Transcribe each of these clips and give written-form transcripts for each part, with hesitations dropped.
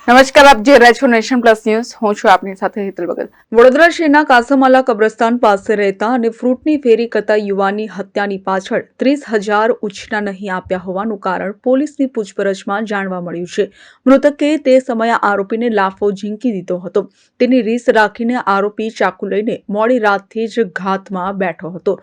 નમસ્કાર, આપ જે રહ્યા છો નેશન પ્લસ ન્યૂઝ. હું છું આપની સાથે હેતલ ભગત. વડોદરા શહેરના કાસમાલા કબ્રસ્તાન પાસે રહેતા અને ફ્રૂટની ફેરી કરતા યુવાનની હત્યાની પાછળ 30,000 ઉછીના નહીં આપ્યા હોવાનું કારણ પોલીસની પૂછપરછમાં જાણવા મળ્યું છે. મૃતકે તે સમયે આરોપીને લાફો ઝીંકી દીધો હતો. તેની રીસ રાખીને આરોપી ચાકુ લઈને મોડી રાતથી જ ઘાતમાં બેઠો હતો.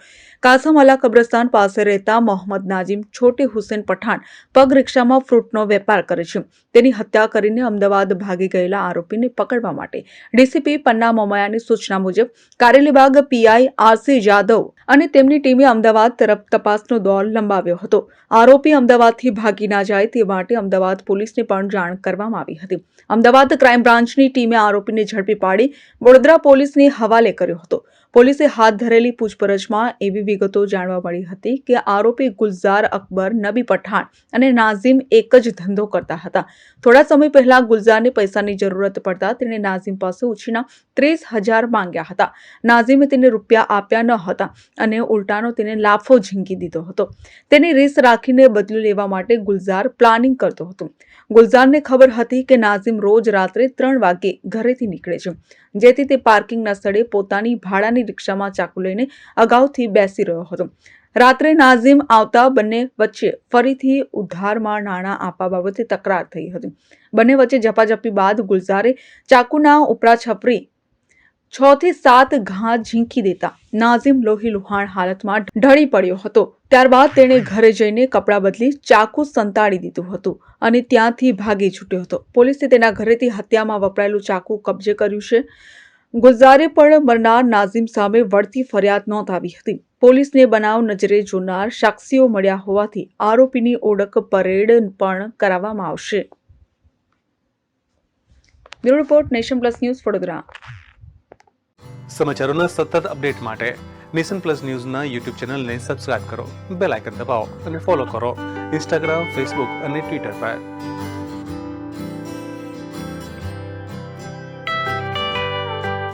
કાસમાલા કબ્રસ્તાન પાસે રહેતા મોહમ્મદ નાજીમ છોટે હુસેન પઠાણ પગ રિક્ષામાં ફ્રૂટનો વેપાર કરે છે. તેની હત્યા કરીને અમદાવાદ ભાગી ગયેલા આરોપીને પકડવા માટે ડીસીપી પન્ના મોમયાની સૂચના મુજબ કારેલીબાગ પીઆઈ આરસી જાદવ અને તેમની ટીમે અમદાવાદ તરફ તપાસનો દોર લંબાવ્યો હતો. આરોપી અમદાવાદથી ભાગી ના જાય તે માટે અમદાવાદ પોલીસને પણ જાણ કરવામાં આવી હતી. અમદાવાદ ક્રાઇમ બ્રાન્ચની ટીમે આરોપીને ઝડપી પાડી વડોદરા પોલીસને હવાલે કર્યો હતો. પોલીસે હાથ ધરેલી પૂછપરછમાં એવી વિગતો જાણવા મળી હતી કે આરોપી ગુલઝાર અકબર નબી પઠાણ અને નાઝીમ એક જ ધંધો કરતા હતા. થોડા સમય પહેલા ગુલઝારને પૈસાની જરૂરત પડતા તેણે નાઝીમ પાસે ઉછીના 30,000 માંગ્યા હતા. નાઝીમે તેને રૂપિયા આપ્યા ન હતા અને ઉલટાનો તેને લાફો ઝીંકી દીધો હતો. તેની રીસ રાખીને બદલો લેવા માટે ગુલઝાર પ્લાનિંગ કરતો હતો. ગુલઝારને ખબર હતી કે નાઝીમ રોજ રાત્રે 3 વાગ્યે ઘરેથી નીકળે છે, જેથી તે પાર્કિંગના સ્થળે પોતાની ભાડાની રિક્ષામાં ચાકુ લઈને અગાઉથી બેસી રહ્યો હતો. રાત્રે નાઝીમ આવતા બંને વચ્ચે ફરીથી ઉધારમાં નાણાં આપવા બાબતે તકરાર થઈ હતી. બંને વચ્ચે ઝપાઝપી બાદ ગુલઝારે ચાકુના ઉપરા છપરી 6 થી 7 ઘા ઝીંકી દેતા નાઝીમ લોહીલુહાણ હાલતમાં ઢળી પડ્યો હતો. ત્યારબાદ તેણે ઘરે જઈને કપડાં બદલી ચાકુ સંતાડી દીધું હતું અને ત્યાંથી ભાગી છૂટ્યો હતો. પોલીસે તેના ઘરેથી હત્યામાં વપરાયેલું ચાકુ કબજે કર્યું છે. ગુલઝારે પણ મરનાર નાઝીમ સામે વળતી ફરિયાદ નોંધાવી હતી. પોલીસને બનાવ નજરે જોનાર સાક્ષીઓ મળ્યા હોવાથી આરોપીની ઓળખ પરેડ પણ કરાવવામાં આવશે. Bureau report, nation plus news, Vadodara. સમાચારોના સતત અપડેટ માટે નેશન પ્લસ ન્યૂઝના યુટ્યુબ ચેનલને સબસ્ક્રાઇબ કરો, બેલ આઇકન દબાવો અને ફોલો કરો ઇન્સ્ટાગ્રામ, ફેસબુક અને ટ્વિટર પર.